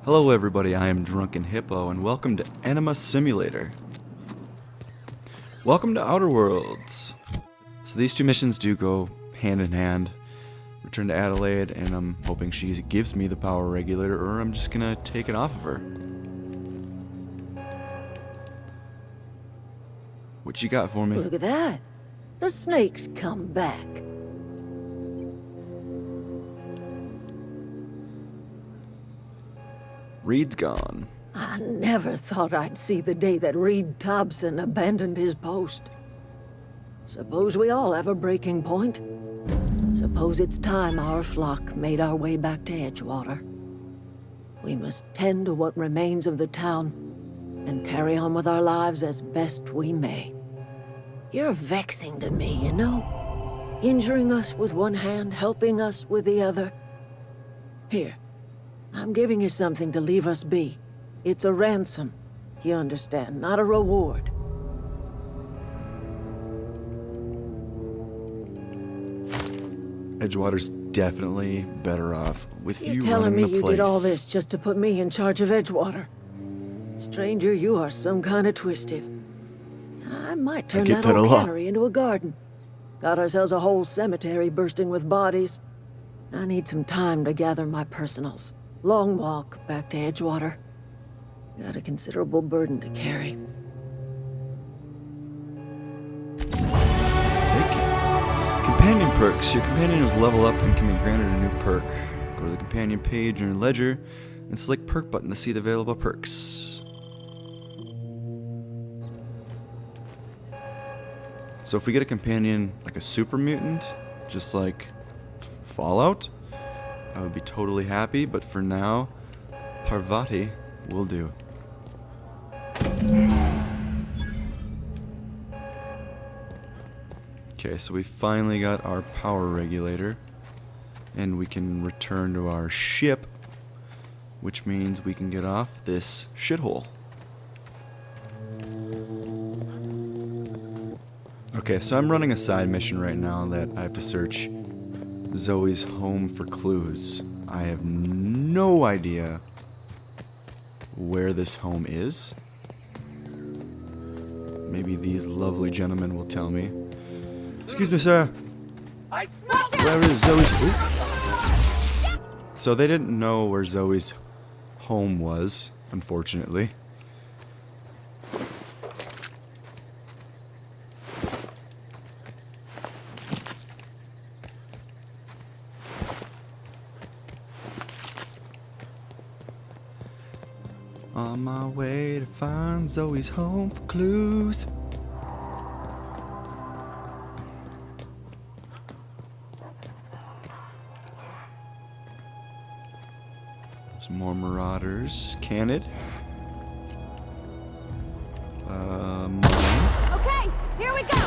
Hello everybody, I am Drunken Hippo, and welcome to Enema Simulator. Welcome to Outer Worlds. So these two missions do go hand in hand. Return to Adelaide, and I'm hoping she gives me the power regulator, or I'm just gonna take it off of her. What you got for me? Look at that. The snake's come back. Reed's gone. I never thought I'd see the day that Reed Thompson abandoned his post. Suppose we all have a breaking point. Suppose it's time our flock made our way back to Edgewater. We must tend to what remains of the town and carry on with our lives as best we may. You're vexing to me, you know? Injuring us with one hand, helping us with the other. Here, I'm giving you something to leave us be. It's a ransom, you understand, not a reward. Edgewater's definitely better off with you telling running me the you place. did all this just to put me in charge of Edgewater? Stranger, you are some kind of twisted. I might turn that old cannery into a garden. Got ourselves a whole cemetery bursting with bodies. I need some time to gather my personals. Long walk back to Edgewater. Got a considerable burden to carry. Companion perks. Your companion is level up and can be granted a new perk. Go to the companion page in your ledger and select perk button to see the available perks. So if we get a companion like a super mutant, just like Fallout, I would be totally happy, but for now, Parvati will do. Okay, so we finally got our power regulator, and we can return to our ship, which means we can get off this shithole. Okay, so I'm running a side mission right now that I have to search Zoe's home for clues. I have no idea where this home is. Maybe these lovely gentlemen will tell me. Excuse me, sir. Where is Zoe's... Ooh. So they didn't know where Zoe's home was, unfortunately. On my way to find Zoe's home for clues. Some more marauders. Can it? Mine. Okay, here we go.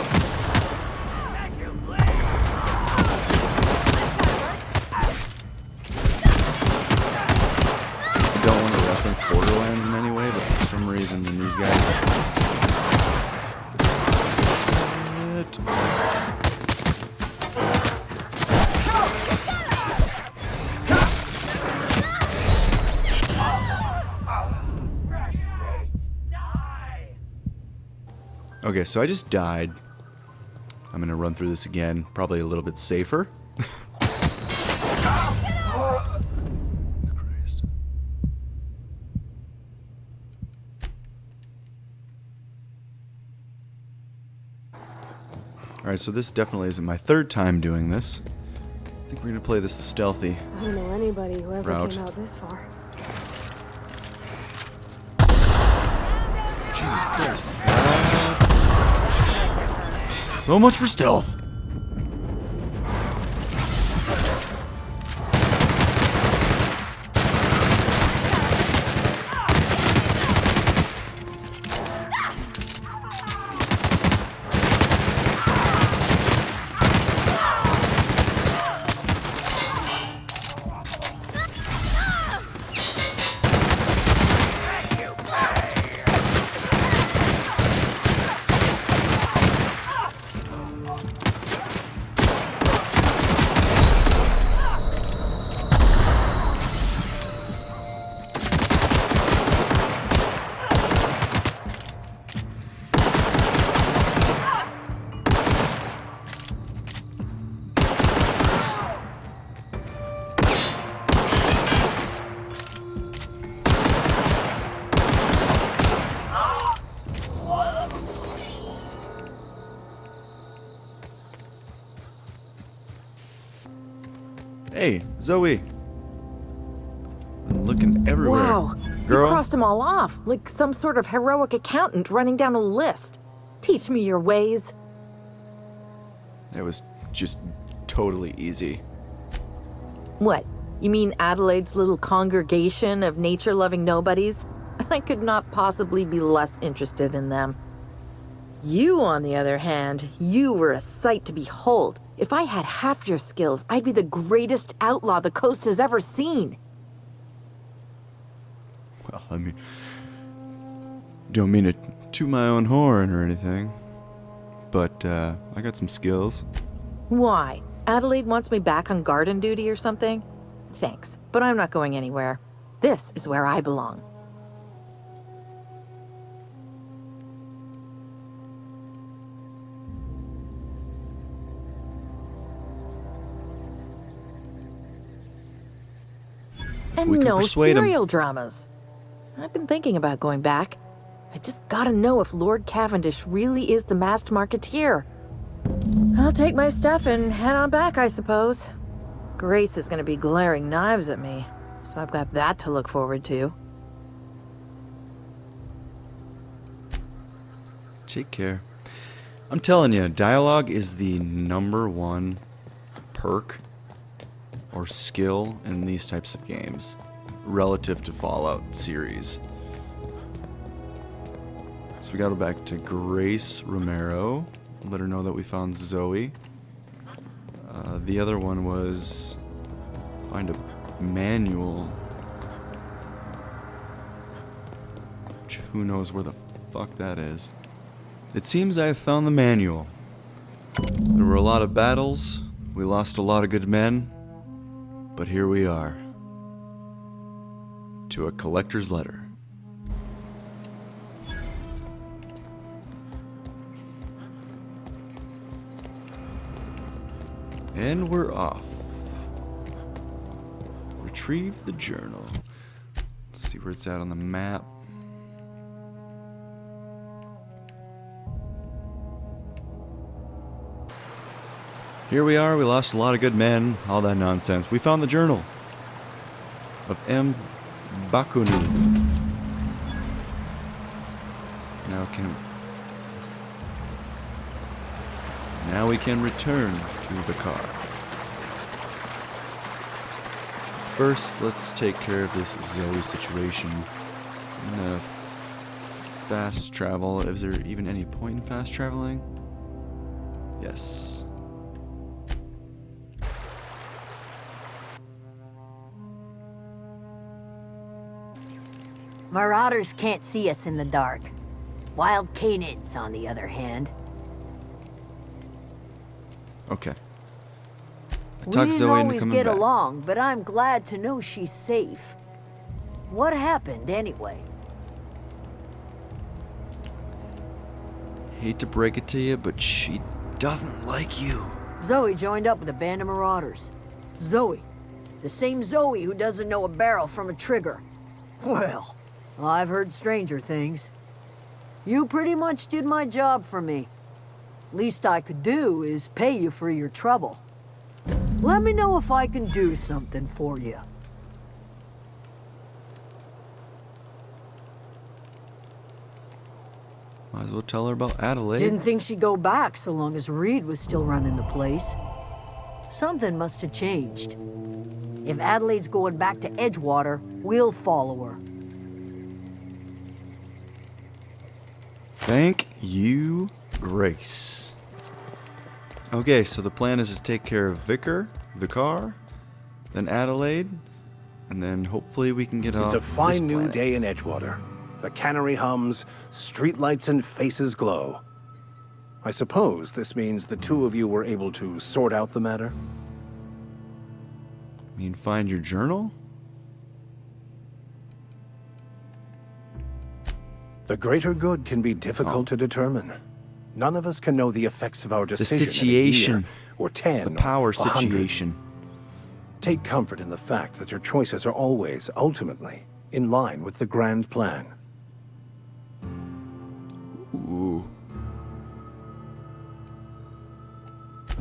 Don't want to reference Borderlands in any way, but for some reason in these guys. Okay, so I just died. I'm gonna run through this again, probably a little bit safer. Christ. Alright, so this definitely isn't my third time doing this. I think we're gonna play this stealthy. I don't know anybody who ever Route. came out this far. Jesus Christ. So much for stealth. Hey, Zoe. I'm looking everywhere. Wow, Girl. you crossed them all off, like some sort of heroic accountant running down a list. Teach me your ways. It was just totally easy. What, you mean Adelaide's little congregation of nature-loving nobodies? I could not possibly be less interested in them. You, on the other hand, you were a sight to behold. If I had half your skills, I'd be the greatest outlaw the coast has ever seen. Well, I mean, don't mean to toot my own horn or anything, but I got some skills. Why? Adelaide wants me back on garden duty or something? Thanks, but I'm not going anywhere. This is where I belong. And We can no persuade him. serial dramas. I've been thinking about going back. I just gotta know if Lord Cavendish really is the masked marketeer. I'll take my stuff and head on back, I suppose. Grace is gonna be glaring knives at me, so I've got that to look forward to. Take care. I'm telling you, dialogue is the #1 perk or skill in these types of games relative to Fallout series. So we gotta go back to Grace Romero, let her know that we found Zoe. The other one was find a manual. Which who knows where the fuck that is. It seems I have found the manual. There were a lot of battles, we lost a lot of good men, but here we are. To a collector's letter. And we're off. Retrieve the journal. Let's see where it's at on the map. Here we are, we lost a lot of good men, all that nonsense. We found the journal of M. Bakunu. Now we can return to the car. First, let's take care of this Zoe situation. I'm gonna fast travel. Is there even any point in fast traveling? Yes. Marauders can't see us in the dark. Wild canids, on the other hand. Okay. I We talked didn't Zoe into always coming get back. along, but I'm glad to know she's safe. What happened, anyway? Hate to break it to you, but she doesn't like you. Zoe joined up with a band of marauders. Zoe. The same Zoe who doesn't know a barrel from a trigger. Well, I've heard stranger things. You pretty much did my job for me. Least I could do is pay you for your trouble. Let me know if I can do something for you. Might as well tell her about Adelaide. Didn't think she'd go back so long as Reed was still running the place. Something must have changed. If Adelaide's going back to Edgewater, we'll follow her. Thank you, Grace. Okay, so the plan is to take care of Vicar, then Adelaide, and then hopefully we can get off It's a fine this new planet. day in Edgewater. The cannery hums, streetlights and faces glow. I suppose this means the two of you were able to sort out the matter? I mean, find your journal? The greater good can be difficult to determine. None of us can know the effects of our decision in a situation. year, or 10, The power or 100. situation. Take comfort in the fact that your choices are always, ultimately, in line with the grand plan. Ooh.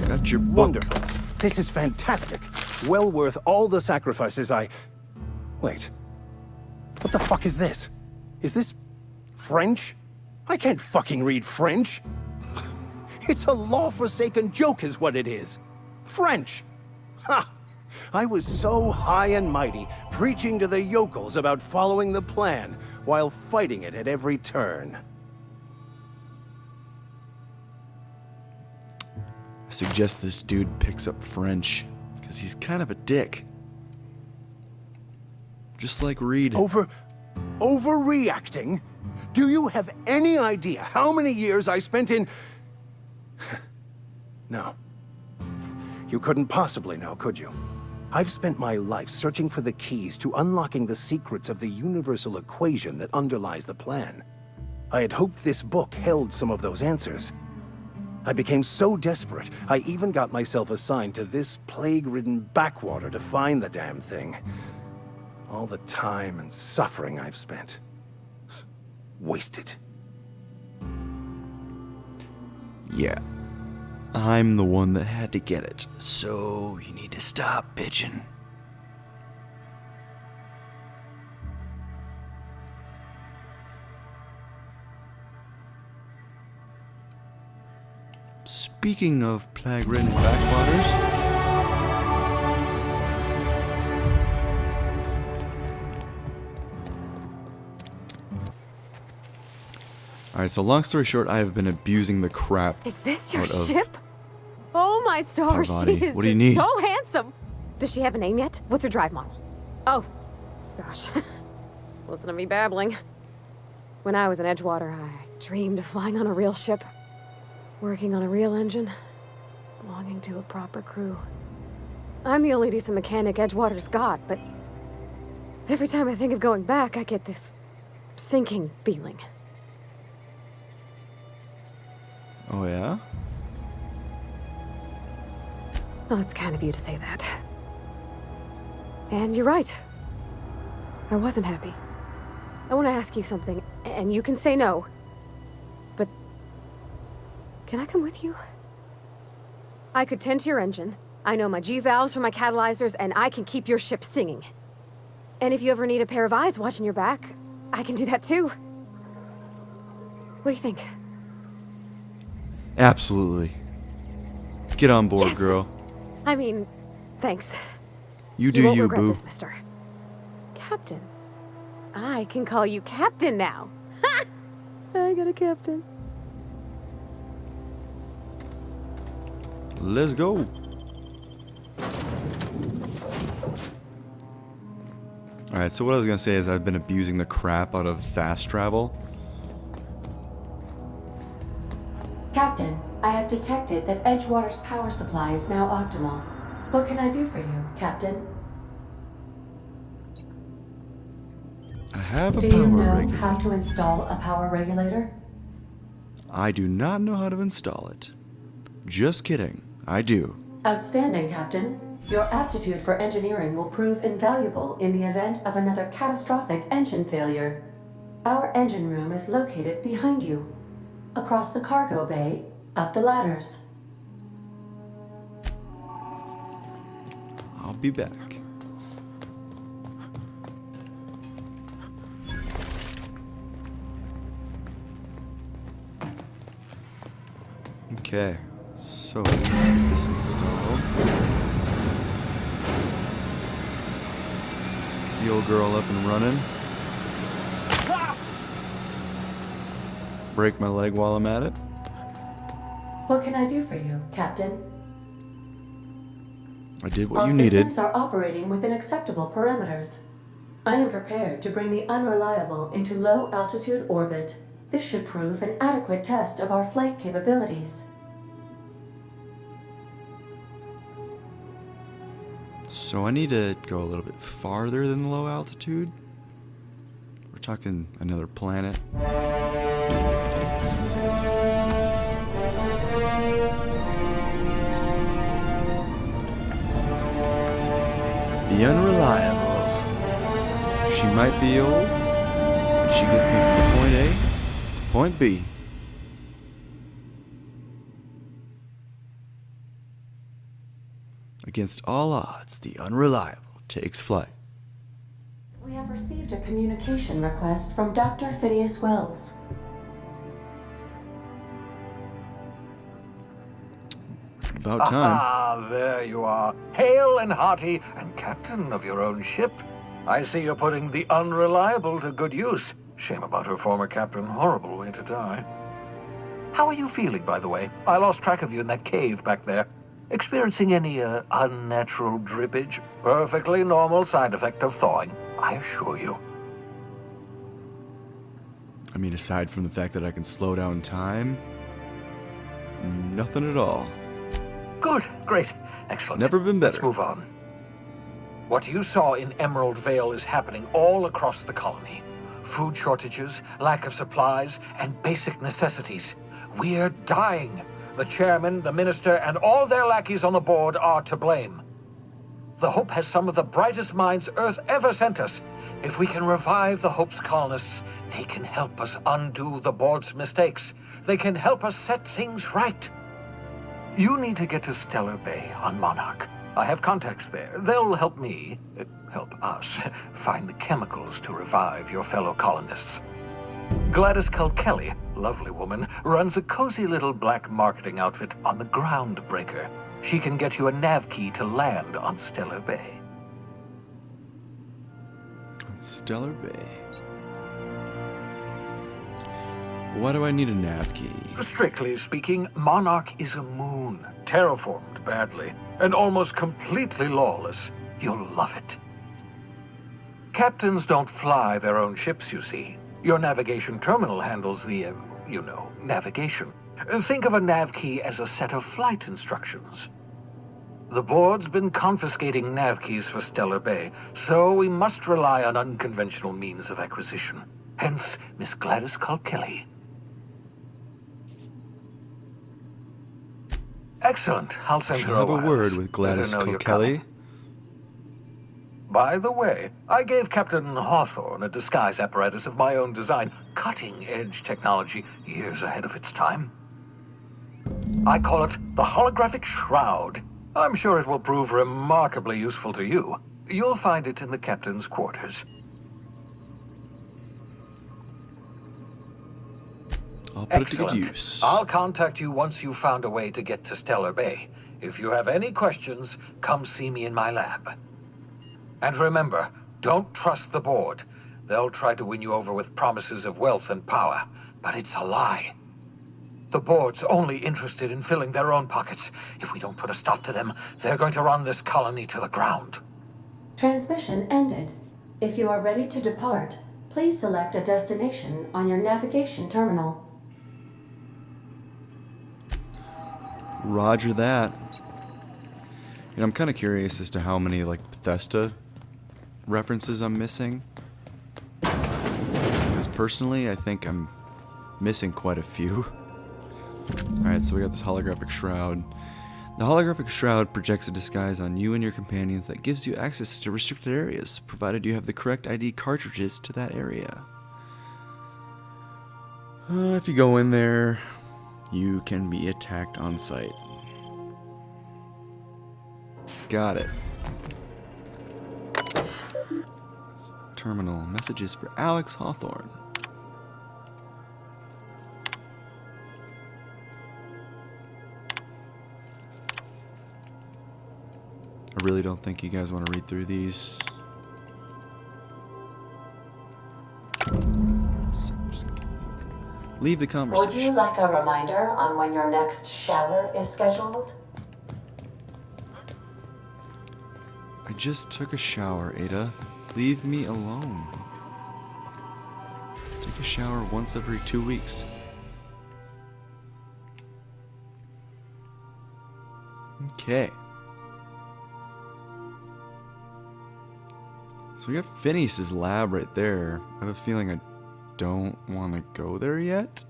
Got your book. Wonderful. This is fantastic. Well worth all the sacrifices I... Wait. What the fuck is this? Is this French? I can't fucking read French. It's a law-forsaken joke is what it is. French. Ha! I was so high and mighty, preaching to the yokels about following the plan, while fighting it at every turn. I suggest this dude picks up French, because he's kind of a dick. Just like Reed. Overreacting? Do you have any idea how many years I spent in... No. You couldn't possibly know, could you? I've spent my life searching for the keys to unlocking the secrets of the universal equation that underlies the plan. I had hoped this book held some of those answers. I became so desperate, I even got myself assigned to this plague-ridden backwater to find the damn thing. All the time and suffering I've spent. Wasted. Yeah. I'm the one that had to get it, so you need to stop bitching. Speaking of plague-ridden backwaters, alright, so long story short, I have been abusing the crap Is this your out of ship? Oh my stars, Parvati. she is What do you just need? so handsome. Does she have a name yet? What's her drive model? Oh, gosh. Listen to me babbling. When I was in Edgewater, I dreamed of flying on a real ship, working on a real engine, belonging to a proper crew. I'm the only decent mechanic Edgewater's got, but every time I think of going back, I get this sinking feeling. Oh yeah? Well, it's kind of you to say that. And you're right. I wasn't happy. I want to ask you something, and you can say no. But can I come with you? I could tend to your engine. I know my G-valves for my catalyzers, and I can keep your ship singing. And if you ever need a pair of eyes watching your back, I can do that too. What do you think? Absolutely. Get on board, Yes! girl. I mean, thanks. You do won't you, regret boo. this, mister. Captain. I can call you Captain now. Ha! I got a captain. Let's go. Alright, so what I was gonna say is I've been abusing the crap out of fast travel. Captain, I have detected that Edgewater's power supply is now optimal. What can I do for you, Captain? I have a Do power you know regulator. how to install a power regulator? I do not know how to install it. Just kidding. I do. Outstanding, Captain. Your aptitude for engineering will prove invaluable in the event of another catastrophic engine failure. Our engine room is located behind you. Across the cargo bay, up the ladders. I'll be back. Okay, so let's get this installed. Get the old girl up and running. Break my leg while I'm at it. What can I do for you, Captain? I did what All you needed. systems are operating within acceptable parameters. I am prepared to bring the unreliable into low-altitude orbit. This should prove an adequate test of our flight capabilities. So I need to go a little bit farther than low altitude. We're talking another planet. The unreliable. She might be old, but she gets me from point A to point B. Against all odds, the unreliable takes flight. We have received a communication request from Dr. Phineas Wells. About time. Ah, there you are, hale and hearty, and captain of your own ship. I see you're putting the unreliable to good use. Shame about her former captain. Horrible way to die. How are you feeling, by the way? I lost track of you in that cave back there. Experiencing any, unnatural drippage? Perfectly normal side effect of thawing, I assure you. I mean, aside from the fact that I can slow down time, nothing at all. Good, great, excellent. Never been better. Let's move on. What you saw in Emerald Vale is happening all across the colony. Food shortages, lack of supplies, and basic necessities. We're dying. The chairman, the minister, and all their lackeys on the board are to blame. The Hope has some of the brightest minds Earth ever sent us. If we can revive the Hope's colonists, they can help us undo the board's mistakes. They can help us set things right. You need to get to Stellar Bay on Monarch. I have contacts there. They'll help me, help us, find the chemicals to revive your fellow colonists. Gladys Kelly, lovely woman, runs a cozy little black marketing outfit on the Groundbreaker. She can get you a nav key to land on Stellar Bay. On Stellar Bay. Why do I need a nav key? Strictly speaking, Monarch is a moon, terraformed badly, and almost completely lawless. You'll love it. Captains don't fly their own ships, you see. Your navigation terminal handles the, navigation. Think of a nav key as a set of flight instructions. The board's been confiscating nav keys for Stellar Bay, so we must rely on unconventional means of acquisition. Hence, Miss Gladys Kelly. Excellent. I'll send her Have a wireless. word with Gladys Kelly. By the way, I gave Captain Hawthorne a disguise apparatus of my own design, cutting-edge technology, years ahead of its time. I call it the holographic shroud. I'm sure it will prove remarkably useful to you. You'll find it in the captain's quarters. I'll put it to good Excellent. use. I'll contact you once you've found a way to get to Stellar Bay. If you have any questions, come see me in my lab. And remember, don't trust the board. They'll try to win you over with promises of wealth and power, but it's a lie. The board's only interested in filling their own pockets. If we don't put a stop to them, they're going to run this colony to the ground. Transmission ended. If you are ready to depart, please select a destination on your navigation terminal. Roger that. I'm kind of curious as to how many, Bethesda references I'm missing. Because personally, I think I'm missing quite a few. Alright, so we got this holographic shroud. The holographic shroud projects a disguise on you and your companions that gives you access to restricted areas, provided you have the correct ID cartridges to that area. If you go in there, you can be attacked on sight. Got it. Terminal messages for Alex Hawthorne. I really don't think you guys want to read through these. So I'm just gonna leave the conversation. Would you like a reminder on when your next shower is scheduled? I just took a shower, Ada. Leave me alone. Take a shower once every 2 weeks. Okay. So we got Phineas's lab right there. I have a feeling I don't want to go there yet.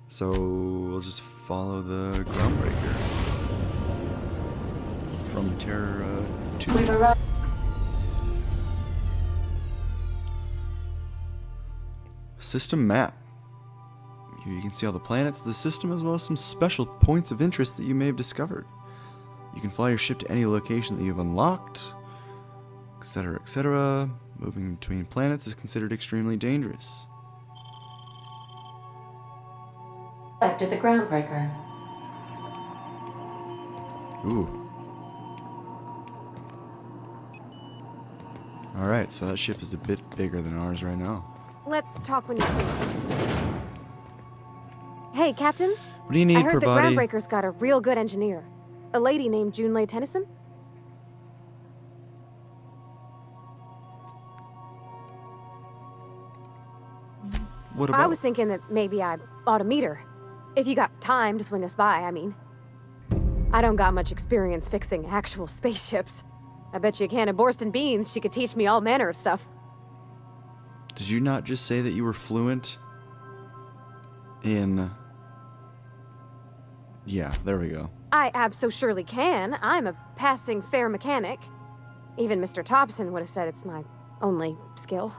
So we'll just follow the Groundbreaker from Terra 2. We've arrived. System map. Here you can see all the planets of the system as well as some special points of interest that you may have discovered. You can fly your ship to any location that you've unlocked, etc., etc. Moving between planets is considered extremely dangerous. After the groundbreaker. Ooh. Alright, so that ship is a bit bigger than ours right now. Let's talk when you're free. Hey, Captain. What do you need, I heard the Parvati? groundbreaker's got a real good engineer. A lady named Junlei Tennyson? What about? I was thinking that maybe I ought to meet her. If you got time to swing us by, I mean. I don't got much experience fixing actual spaceships. I bet you a can of Borston beans she could teach me all manner of stuff. Did you not just say that you were fluent in... Yeah, there we go. I abso-surely can. I'm a passing fair mechanic. Even Mr. Thompson would have said it's my only skill.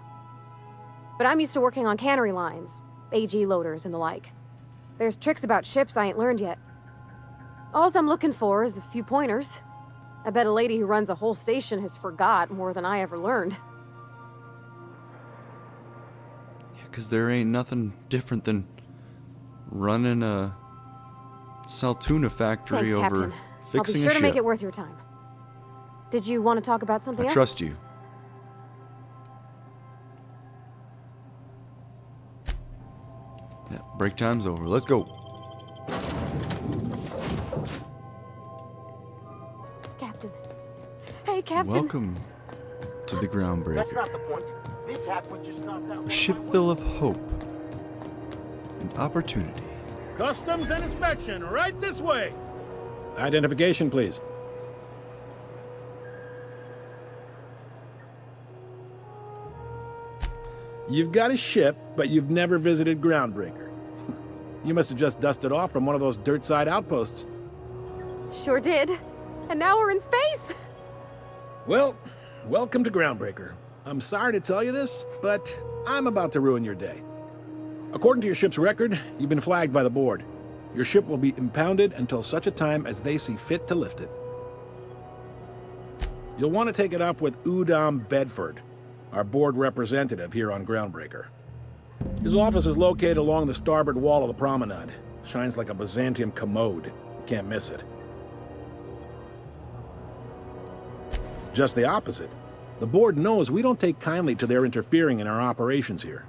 But I'm used to working on cannery lines, AG loaders and the like. There's tricks about ships I ain't learned yet. All I'm looking for is a few pointers. I bet a lady who runs a whole station has forgot more than I ever learned. Yeah, because there ain't nothing different than running a Saltuna factory Thanks, over Captain. fixing I'll be a sure ship. to make it worth your time. Did you want to talk about something I else? trust you. Yeah, break time's over. Let's go. Captain. Hey, Captain. Welcome to the That's groundbreaker. not the point. This hat was just knocked out. A ship full of hope and opportunity. Customs and inspection, right this way. Identification, please. You've got a ship, but you've never visited Groundbreaker. You must have just dusted off from one of those dirt-side outposts. Sure did. And now we're in space. Well, welcome to Groundbreaker. I'm sorry to tell you this, but I'm about to ruin your day. According to your ship's record, you've been flagged by the board. Your ship will be impounded until such a time as they see fit to lift it. You'll want to take it up with Udom Bedford, our board representative here on Groundbreaker. His office is located along the starboard wall of the promenade. Shines like a Byzantium commode. Can't miss it. Just the opposite. The board knows we don't take kindly to their interfering in our operations here.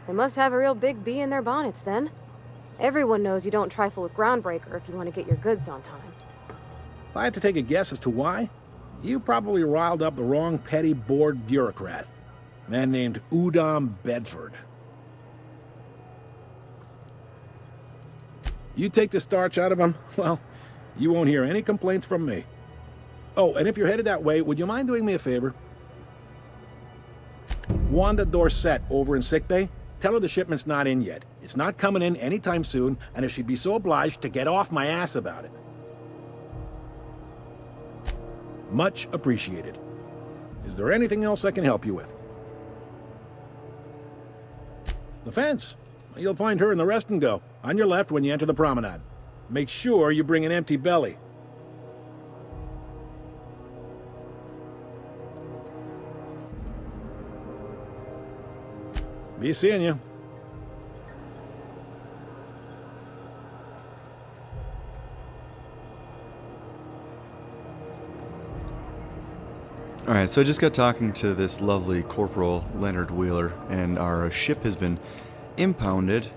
They must have a real big bee in their bonnets, then. Everyone knows you don't trifle with Groundbreaker if you want to get your goods on time. If I had to take a guess as to why, you probably riled up the wrong petty board bureaucrat. A man named Udom Bedford. You take the starch out of him, well, you won't hear any complaints from me. Oh, and if you're headed that way, would you mind doing me a favor? Wanda Dorset over in sickbay, tell her the shipment's not in yet. It's not coming in anytime soon, and if she'd be so obliged to get off my ass about it. Much appreciated. Is there anything else I can help you with? The fence. You'll find her in the rest and go, on your left when you enter the promenade. Make sure you bring an empty belly. Be seeing you. Alright, so I just got talking to this lovely Corporal Leonard Wheeler, and our ship has been impounded,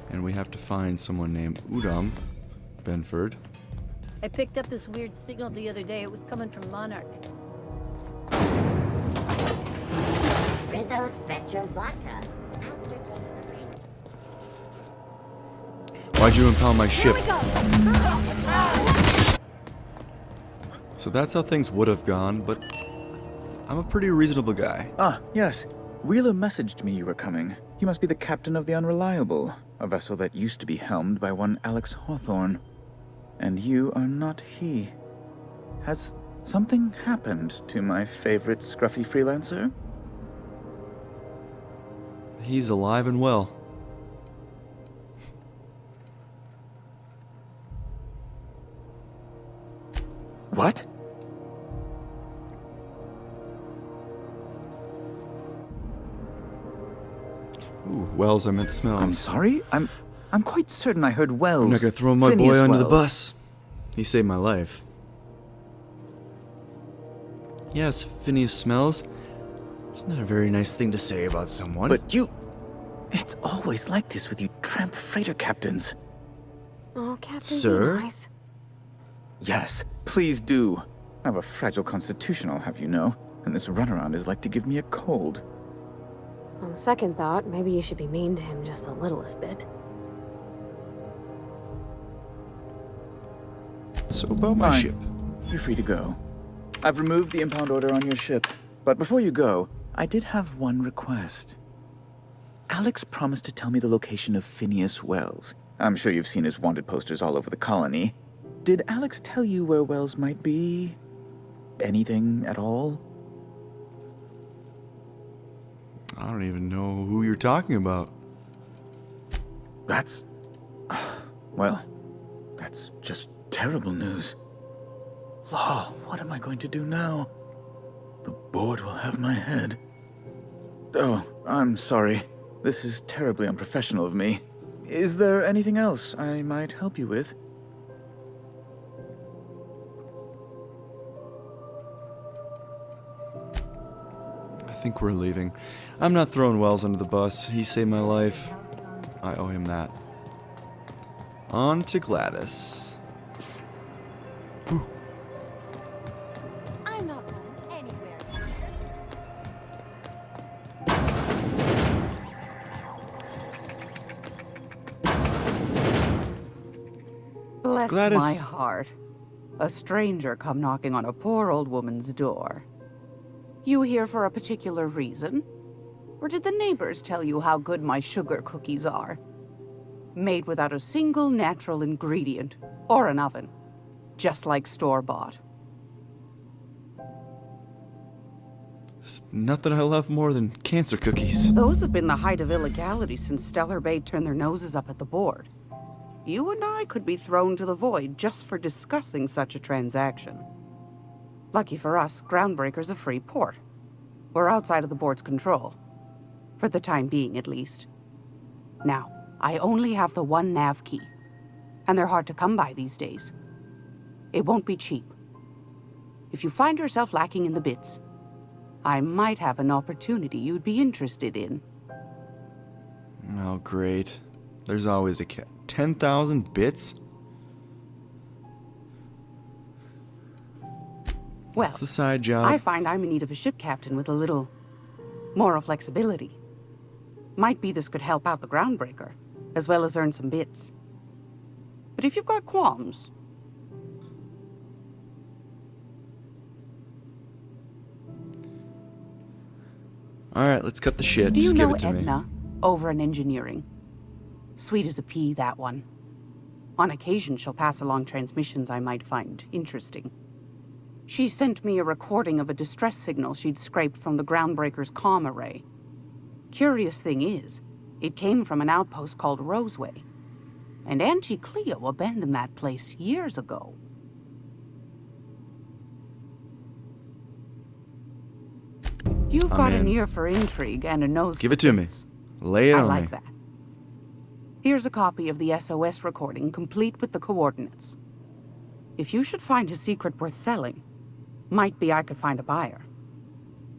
and we have to find someone named Udom Bedford. I picked up this weird signal the other day. It was coming from Monarch. Rizzo Spectrum Vodka. Why'd you impound my ship? So that's how things would have gone, but I'm a pretty reasonable guy. Ah, yes. Wheeler messaged me you were coming. You must be the captain of the Unreliable, a vessel that used to be helmed by one Alex Hawthorne. And you are not he. Has something happened to my favorite scruffy freelancer? He's alive and well. Ooh, Wells, I meant Smells. I'm sorry? I'm quite certain I heard Wells. I'm not gonna throw my Phineas boy under the Wells. bus. He saved my life. Yes, Phineas Smells. It's not a very nice thing to say about someone. But you... It's always like this with you tramp freighter captains. Oh, Captain, Sir? be nice. Yes, please do. I have a fragile constitution, I'll have you know, and this runaround is like to give me a cold. On second thought, maybe you should be mean to him just the littlest bit. So about my Fine. ship. You're free to go. I've removed the impound order on your ship, but before you go, I did have one request. Alex promised to tell me the location of Phineas Wells. I'm sure you've seen his wanted posters all over the colony. Did Alex tell you where Wells might be? Anything at all? I don't even know who you're talking about. That's... Well, that's just terrible news. Law, what am I going to do now? The board will have my head. Oh, I'm sorry. This is terribly unprofessional of me. Is there anything else I might help you with? I think we're leaving. I'm not throwing Wells under the bus. He saved my life. I owe him that. On to Gladys. Ooh. I'm not going anywhere. Bless Gladys. my heart. A stranger come knocking on a poor old woman's door. You here for a particular reason? Or did the neighbors tell you how good my sugar cookies are? Made without a single natural ingredient, or an oven. Just like store-bought. There's nothing I love more than cancer cookies. Those have been the height of illegality since Stellar Bay turned their noses up at the board. You and I could be thrown to the void just for discussing such a transaction. Lucky for us, Groundbreaker's a free port. We're outside of the board's control. For the time being, at least. Now, I only have the one nav key. And they're hard to come by these days. It won't be cheap. If you find yourself lacking in the bits, I might have an opportunity you'd be interested in. Oh, great. There's always a 10,000 bits? Well, What's the side job? I find I'm in need of a ship captain with a little moral flexibility. Might be this could help out the Groundbreaker, as well as earn some bits. But if you've got qualms... Alright, let's cut the shit. Do you Just give know it to me. Edna, over in engineering? Sweet as a pea, that one. On occasion, she'll pass along transmissions I might find interesting. She sent me a recording of a distress signal she'd scraped from the Groundbreaker's comm array. Curious thing is, it came from an outpost called Roseway. And Auntie Cleo abandoned that place years ago. You've got an ear for intrigue and a nose Give for it to me. bits. Lay it I on like me. that. Here's a copy of the SOS recording, complete with the coordinates. If you should find a secret worth selling, might be I could find a buyer.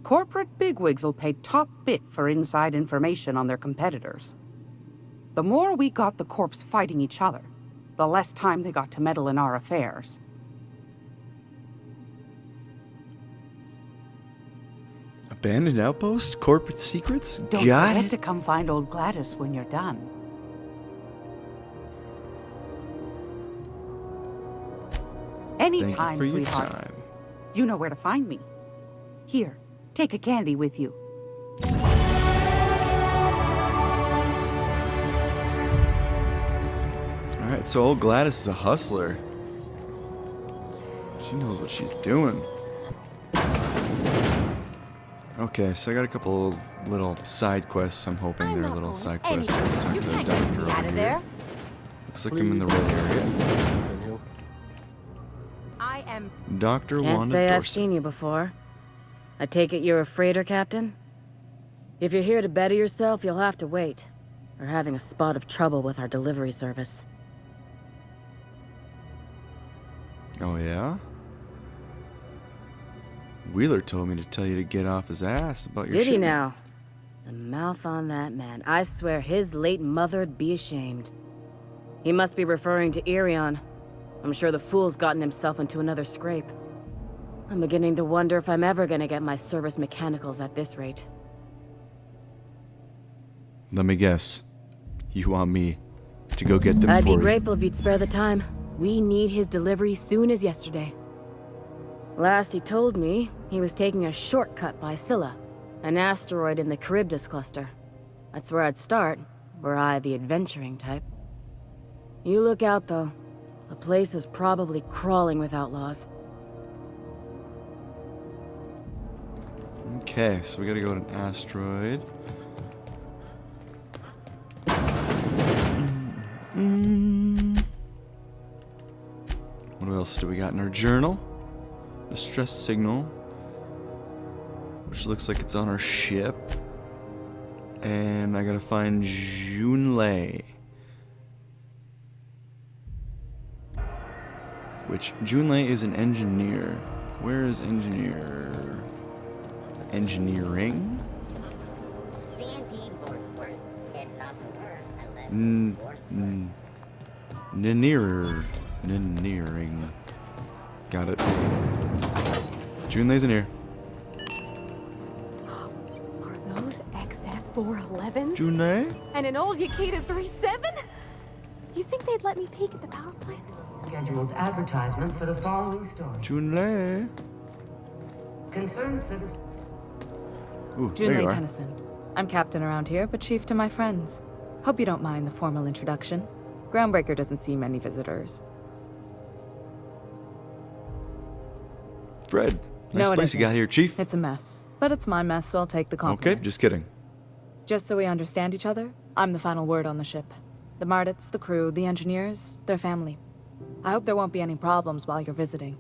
Corporate bigwigs will pay top bit for inside information on their competitors. The more we got the corps fighting each other, the less time they got to meddle in our affairs. Abandoned outpost? Corporate secrets? Don't Got forget it. to come find old Gladys when you're done. Anytime, Thank you for your sweetheart. time. You know where to find me. Here, take a candy with you. Alright, so old Gladys is a hustler. She knows what she's doing. Okay, so I got a couple little side quests. I'm hoping they're little side quests. Talk to the doctor over here. Looks like I'm in the right area. I am. Dr. Can't Wanda say I've Dorsey. seen you before. I take it you're a freighter captain? If you're here to better yourself, you'll have to wait. We're having a spot of trouble with our delivery service. Oh, yeah? Wheeler told me to tell you to get off his ass about your Did he shipment. now? The mouth on that man. I swear his late mother'd be ashamed. He must be referring to Irion. I'm sure the fool's gotten himself into another scrape. I'm beginning to wonder if I'm ever gonna get my service mechanicals at this rate. Let me guess. You want me to go get them I'd for be you? grateful if you'd spare the time. We need his delivery soon as yesterday. Last he told me, he was taking a shortcut by Scylla, an asteroid in the Charybdis cluster. That's where I'd start, were I the adventuring type. You look out, though. The place is probably crawling with outlaws. Okay, so we gotta go to an asteroid. What else do we got in our journal? Distress signal, which looks like it's on our ship. And I gotta find Junlei. Which, Junlei is an engineer. Where is engineer? Engineering? Nearing. Got it. Junlei's in here. Are those XF411s? Junlei? And an old Yakita 37? You think they'd let me peek at the power plant? Scheduled advertisement for the following story. Junlei. Concerned citizen. Ooh, there you Junlei are. Tennyson. I'm captain around here, but chief to my friends. Hope you don't mind the formal introduction. Groundbreaker doesn't see many visitors. Fred, nice No, it place you got isn't. here, Chief. It's a mess. But it's my mess, so I'll take the compliment. Okay, just kidding. Just so we understand each other, I'm the final word on the ship. The Mardits, the crew, the engineers, their family. I hope there won't be any problems while you're visiting.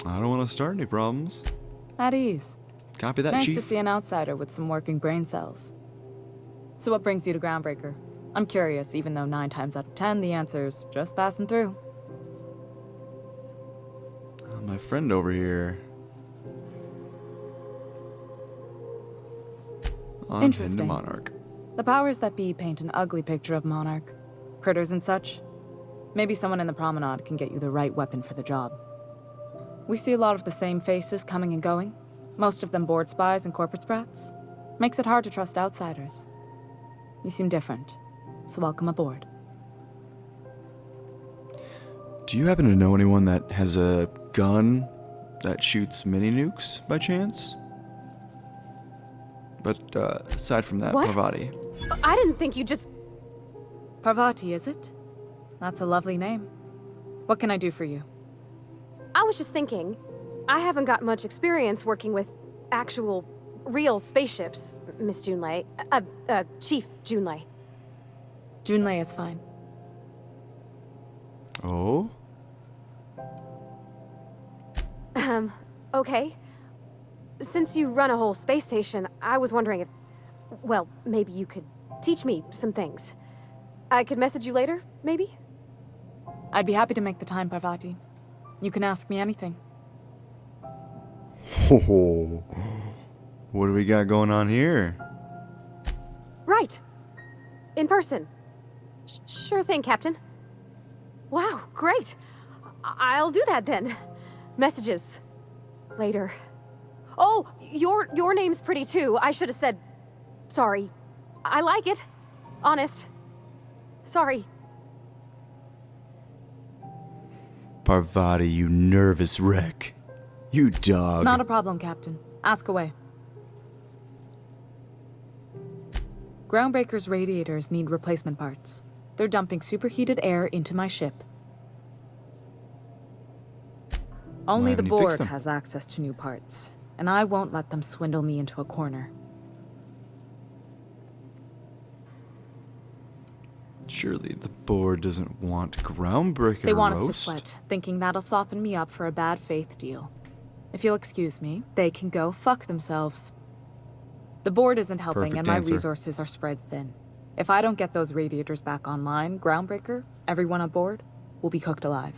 I don't want to start any problems. At ease. Copy that, Nice Chief. to see an outsider with some working brain cells. So what brings you to Groundbreaker? I'm curious, even though 9 times out of 10 the answer's just passing through. My friend over here. On Interesting. Monarch. The powers that be paint an ugly picture of Monarch. Critters and such. Maybe someone in the promenade can get you the right weapon for the job. We see a lot of the same faces coming and going. Most of them board spies and corporate sprats. Makes it hard to trust outsiders. You seem different, so welcome aboard. Do you happen to know anyone that has a gun that shoots mini nukes by chance? But aside from that, What? Parvati. I didn't think you just... Parvati, is it? That's a lovely name. What can I do for you? I was just thinking, I haven't got much experience working with actual, real spaceships, Miss Junlei. Chief Junlei. Junlei is fine. Oh? Okay. Since you run a whole space station, I was wondering if, well, maybe you could teach me some things. I could message you later, maybe? I'd be happy to make the time, Parvati. You can ask me anything. Ho. What do we got going on here? Right. In person. Sure thing, Captain. Wow, great. I'll do that then. Messages. Later. Oh, your name's pretty too. I should have said... Sorry. I like it. Honest. Sorry. Parvati, you nervous wreck. You dog. Not a problem, Captain. Ask away. Groundbreaker's radiators need replacement parts. They're dumping superheated air into my ship. Only the haven't you fixed board them? has access to new parts, and I won't let them swindle me into a corner. Surely the board doesn't want Groundbreaker They want us to roast. sweat, thinking that'll soften me up for a bad faith deal. If you'll excuse me, they can go fuck themselves. The board isn't helping, Perfect and my answer. resources are spread thin. If I don't get those radiators back online, Groundbreaker, everyone on board, will be cooked alive.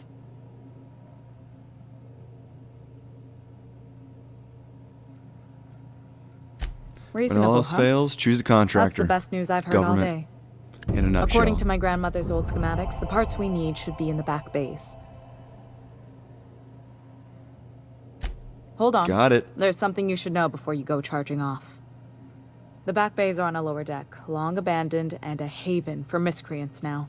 When Reasonable, all else huh? fails, choose a That's contractor. the best news I've heard all Government. day. In a nutshell. According to my grandmother's old schematics, the parts we need should be in the back bays. Hold on. Got it. There's something you should know before you go charging off. The back bays are on a lower deck, long abandoned and a haven for miscreants now.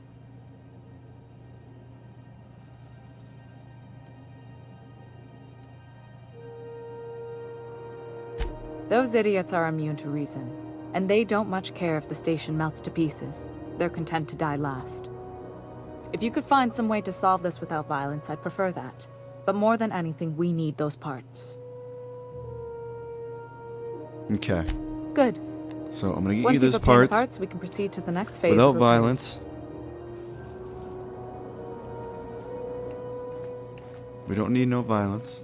Those idiots are immune to reason, and they don't much care if the station melts to pieces. They're content to die last. If you could find some way to solve this without violence, I'd prefer that. But more than anything, we need those parts. Okay. Good. So I'm gonna get Once you you've those obtained the parts parts, we can proceed to the next phase. without of repairs. violence. We don't need no violence.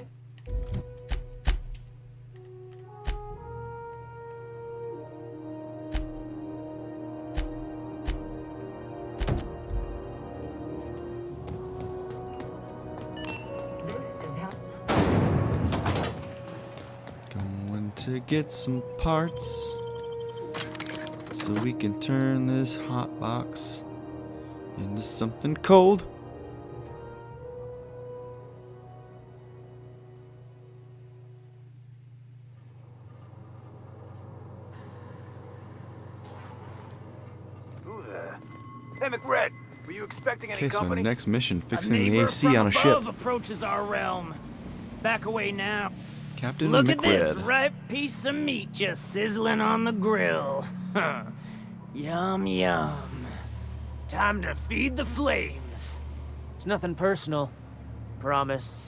Going to get some parts so we can turn this hot box into something cold. Hey, McRed, were you expecting any Okay, so company? next mission, A fixing the neighbor AC from on a ship. above approaches our realm. Back away now. Captain Look at this McRed. ripe piece of meat just sizzling on the grill. Yum, yum. Time to feed the flames. It's nothing personal. Promise.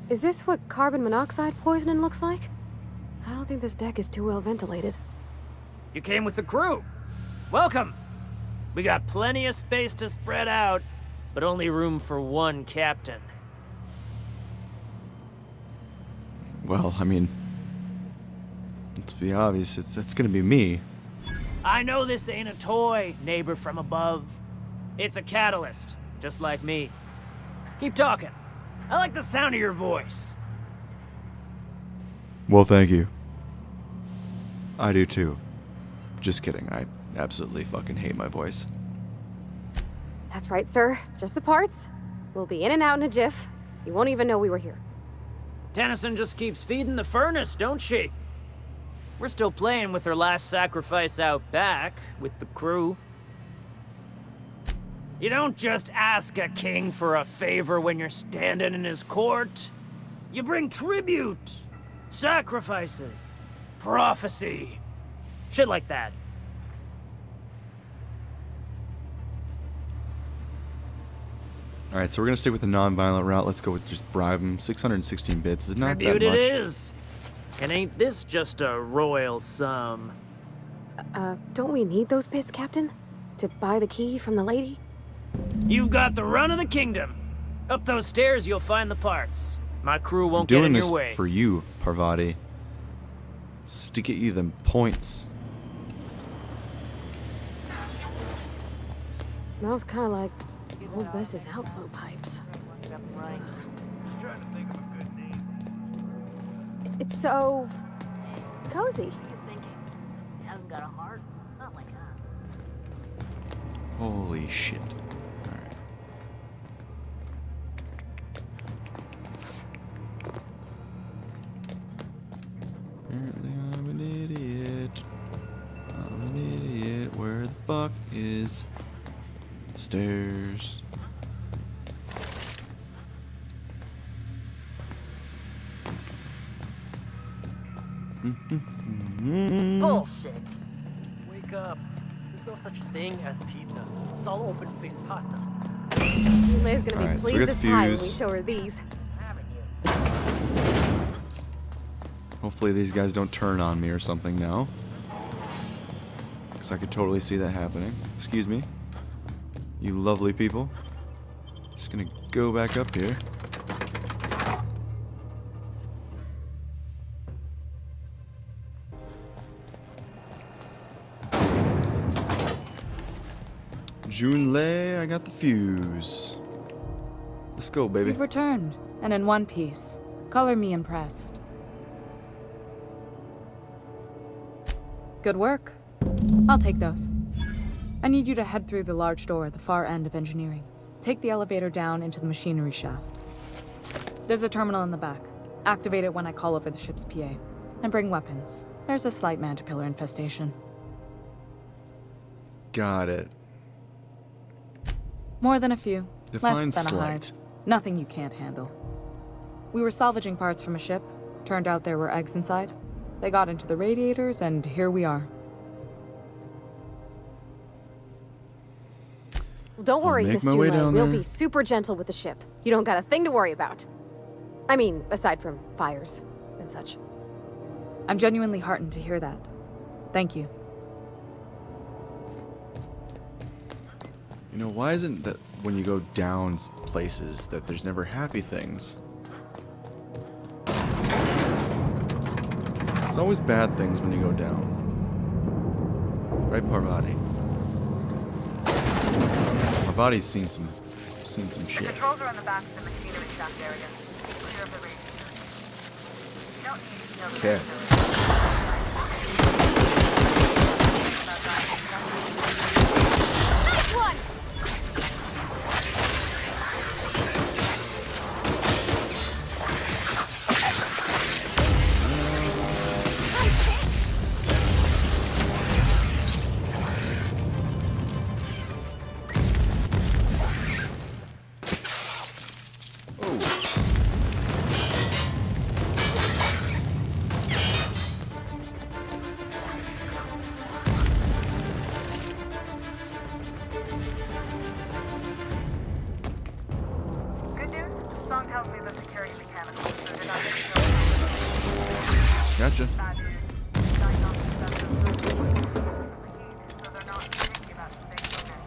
Is this what carbon monoxide poisoning looks like? I don't think this deck is too well ventilated. You came with the crew. Welcome. We got plenty of space to spread out, but only room for one captain. Well, I mean, let's be obvious, it's gonna be me. I know this ain't a toy, neighbor from above. It's a catalyst, just like me. Keep talking. I like the sound of your voice. Well, thank you. I do too. Just kidding, I absolutely fucking hate my voice. That's right, sir. Just the parts. We'll be in and out in a jiff. You won't even know we were here. Tennyson just keeps feeding the furnace, don't she? We're still playing with her last sacrifice out back, with the crew. You don't just ask a king for a favor when you're standing in his court. You bring tribute, sacrifices, prophecy, shit like that. Alright, so we're gonna stick with the non-violent route. Let's go with just bribe him. 616 bits is not Tribute that much. it is. And ain't this just a royal sum? Don't we need those bits, Captain? To buy the key from the lady? You've got the run of the kingdom. Up those stairs, you'll find the parts. My crew I'm won't get doing in this your way. for you, Parvati. Just to get you them points. Smells kind of like old Bess's outflow pipes. It's so cozy. Holy shit. Alright. Apparently I'm an idiot. I'm an idiot. Where the fuck is the stairs? Bullshit. Wake up. There's no such thing as pizza. It's all open-faced pasta. Lay's gonna Alright, be so we pleased got as the pie when we fuse. show her these. Hopefully these guys don't turn on me or something now. Because I could totally see that happening. Excuse me. You lovely people. Just gonna go back up here. Junlei, I got the fuse. Let's go, baby. You've returned, and in one piece. Color me impressed. Good work. I'll take those. I need you to head through the large door at the far end of engineering. Take the elevator down into the machinery shaft. There's a terminal in the back. Activate it when I call over the ship's PA. And bring weapons. There's a slight mantipillar infestation. Got it. More than a few. Define Less than a slight. hive. Nothing you can't handle. We were salvaging parts from a ship. Turned out there were eggs inside. They got into the radiators, and here we are. Don't worry, make Miss my way Junlei. down We'll there. be super gentle with the ship. You don't got a thing to worry about. I mean, aside from fires and such. I'm genuinely heartened to hear that. Thank you. You know, why isn't that when you go down places that there's never happy things? It's always bad things when you go down. Right, Parvati? Parvati's seen some shit. The controls are on the back of the machinery shaft area. Keep clear of the radiators. You don't need to know the Okay. Nice one! Good news? The song tells me the security mechanical, so they're not Gotcha. bad news. Diagnostic sensors. So they're not thinking about things okay.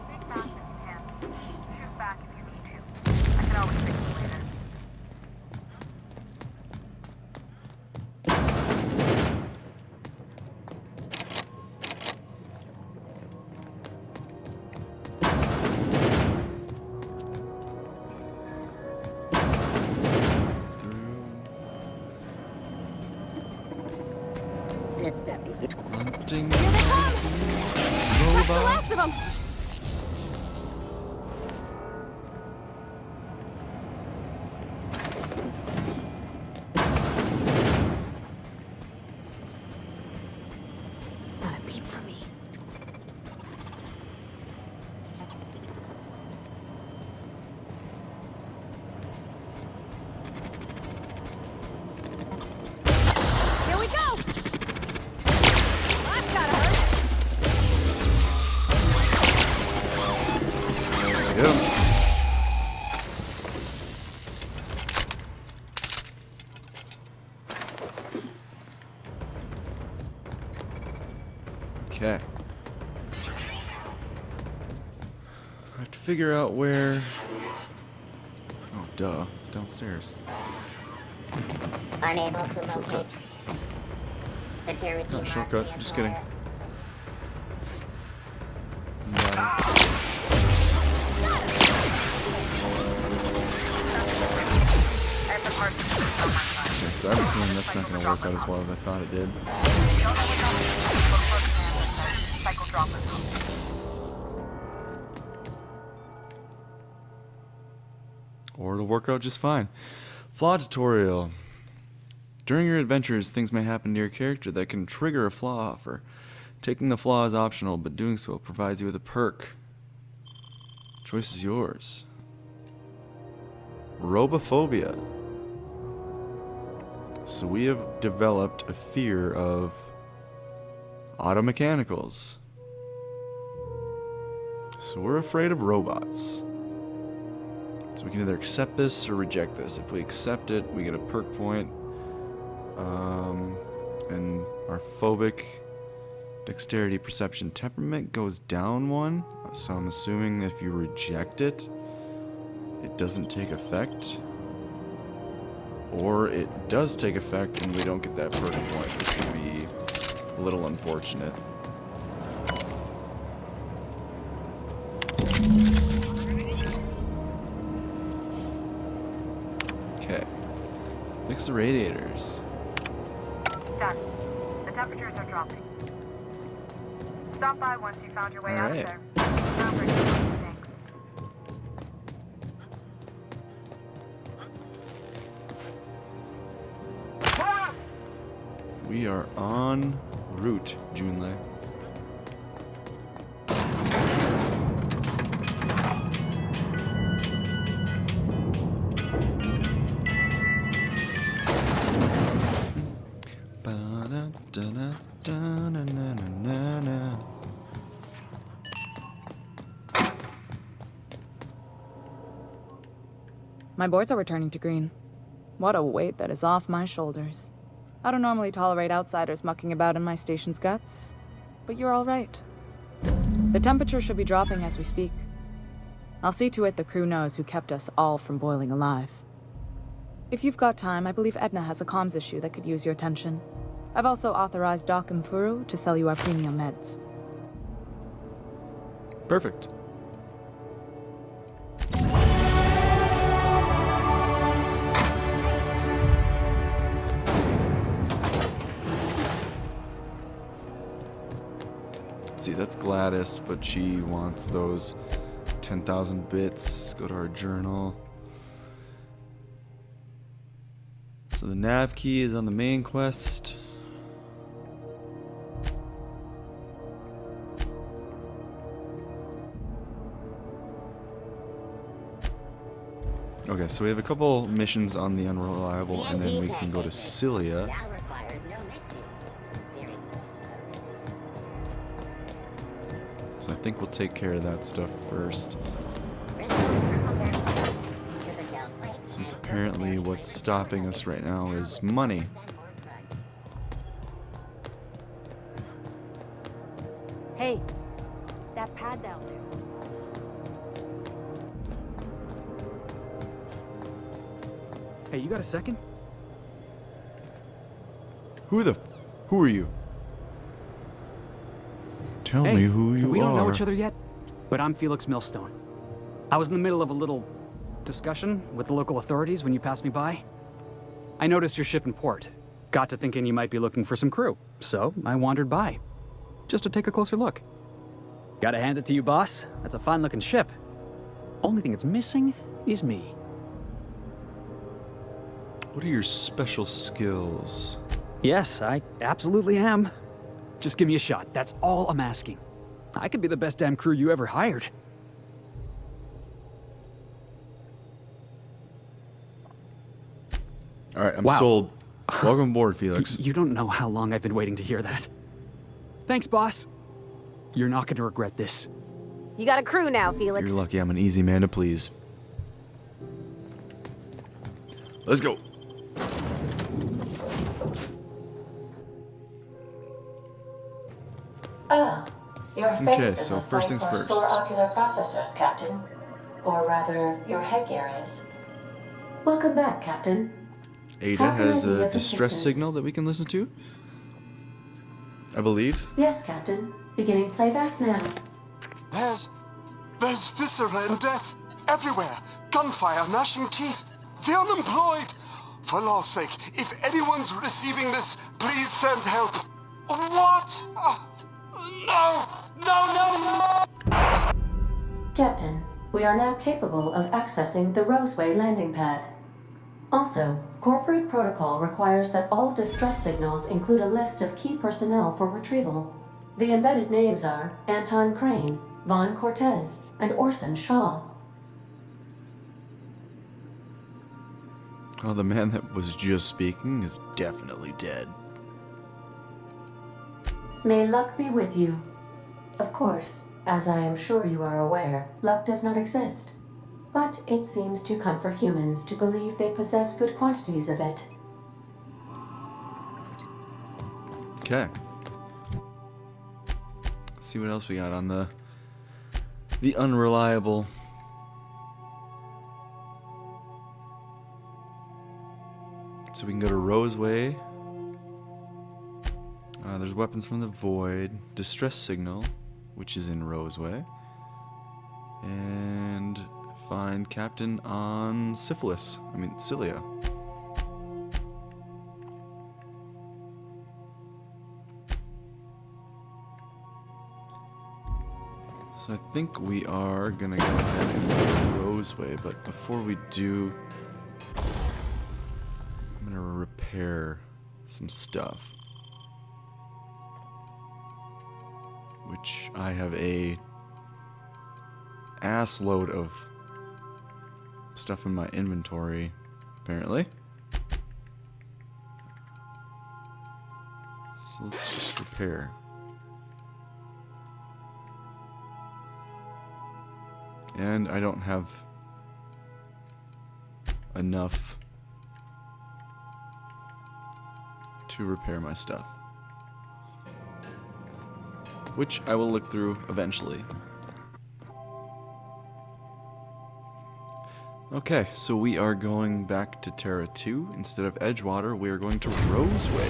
Speak fast if you can. Shoot back if you need to. I can always fix it later. Sister. Hunting That's the last of them! Not a peep from me. Here we go! That's gotta hurt. Yeah. Okay. I have to figure out where. Oh, duh. It's downstairs. Unable to locate. Security. No, shortcut. must be Just kidding. acquired. Okay, so I have a feeling that's not going to work out as well as I thought it did. Cycle dropper. Or it'll work out just fine. Flaw tutorial. During your adventures, things may happen to your character that can trigger a flaw offer. Taking the flaw is optional, but doing so provides you with a perk. Choice is yours. Robophobia. So we have developed a fear of automechanicals. So we're afraid of robots. So we can either accept this or reject this. If we accept it, we get a perk point. And our phobic dexterity, perception, temperament goes down 1. So I'm assuming if you reject it, it doesn't take effect. Or it does take effect and we don't get that perk point, which would be a little unfortunate. Okay. Fix the radiators. Done. The temperatures are dropping. Stop by once you found your way out of Alright. there. Groundbreaker. We are en route, Junlei. Ba-da-da-da-da-na-na-na-na. My boards are returning to green. What a weight that is off my shoulders. I don't normally tolerate outsiders mucking about in my station's guts, but you're all right. The temperature should be dropping as we speak. I'll see to it the crew knows who kept us all from boiling alive. If you've got time, I believe Edna has a comms issue that could use your attention. I've also authorized Doc and Furu to sell you our premium meds. Perfect. See, that's Gladys, but she wants those 10,000 bits. Go to our journal. So the nav key is on the main quest. Okay, so we have a couple missions on the Unreliable, and then we can go to Cilia. So I think we'll take care of that stuff first. Since apparently what's stopping us right now is money. Hey, that pad down there. Hey, you got a second? Who are you? Tell me who you are. We don't know each other yet, but I'm Felix Millstone. I was in the middle of a little discussion with the local authorities when you passed me by. I noticed your ship in port. Got to thinking you might be looking for some crew, so I wandered by, just to take a closer look. Gotta hand it to you, boss. That's a fine-looking ship. Only thing it's missing is me. What are your special skills? Yes, I absolutely am. Just give me a shot. That's all I'm asking. I could be the best damn crew you ever hired. All right, I'm sold. Welcome aboard, Felix. You don't know how long I've been waiting to hear that. Thanks, boss. You're not going to regret this. You got a crew now, Felix. You're lucky I'm an easy man to please. Let's go. Ah, your face Okay, is so a first sight things for first. sore ocular processors, Captain. Or rather, your headgear is. Welcome back, Captain. Ada How can I has be a of distress assistance? signal that we can listen to, I believe. Yes, Captain. Beginning playback now. There's viscera and death everywhere. Gunfire, gnashing teeth. The unemployed. For law's sake, if anyone's receiving this, please send help. What? No! Captain, we are now capable of accessing the Roseway landing pad. Also, corporate protocol requires that all distress signals include a list of key personnel for retrieval. The embedded names are Anton Crane, Vaughn Cortez, and Orson Shaw. Oh, the man that was just speaking is definitely dead. May luck be with you. Of course, as I am sure you are aware, luck does not exist. But it seems to comfort humans to believe they possess good quantities of it. Okay. Let's see what else we got on the Unreliable. So we can go to Roseway. There's weapons from the Void, distress signal, which is in Roseway, And find Captain on Cilia. So I think we are gonna go ahead and go to Roseway, but before we do, I'm gonna repair some stuff. Which I have a ass load of stuff in my inventory, apparently. So let's just repair. And I don't have enough to repair my stuff, which I will look through eventually. Okay, so we are going back to Terra 2. Instead of Edgewater, we are going to Roseway.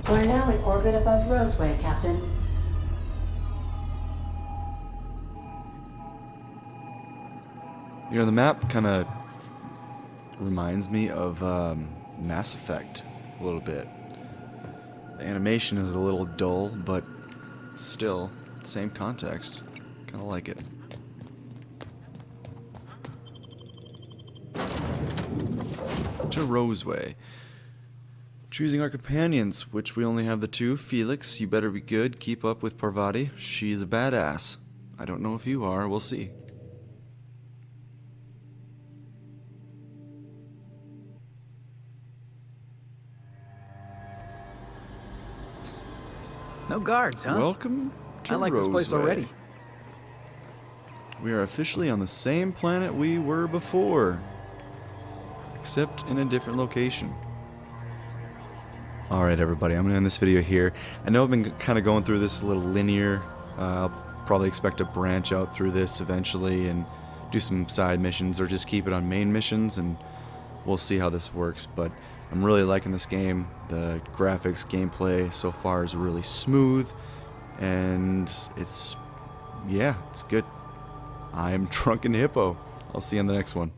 We're now in orbit above Roseway, Captain. You know, the map kind of reminds me of Mass Effect a little bit. The animation is a little dull, but still, same context. Kind of like it. To Roseway. Choosing our companions, which we only have the two. Felix, you better be good. Keep up with Parvati. She's a badass. I don't know if you are. We'll see. No guards, huh? Welcome to I like this place Roseway. already. We are officially on the same planet we were before, except in a different location. Alright everybody, I'm going to end this video here. I know I've been kind of going through this a little linear. I'll probably expect to branch out through this eventually and do some side missions, or just keep it on main missions, and we'll see how this works. But I'm really liking this game. The graphics, gameplay so far is really smooth, and it's good. I'm Drunken Hippo. I'll see you in the next one.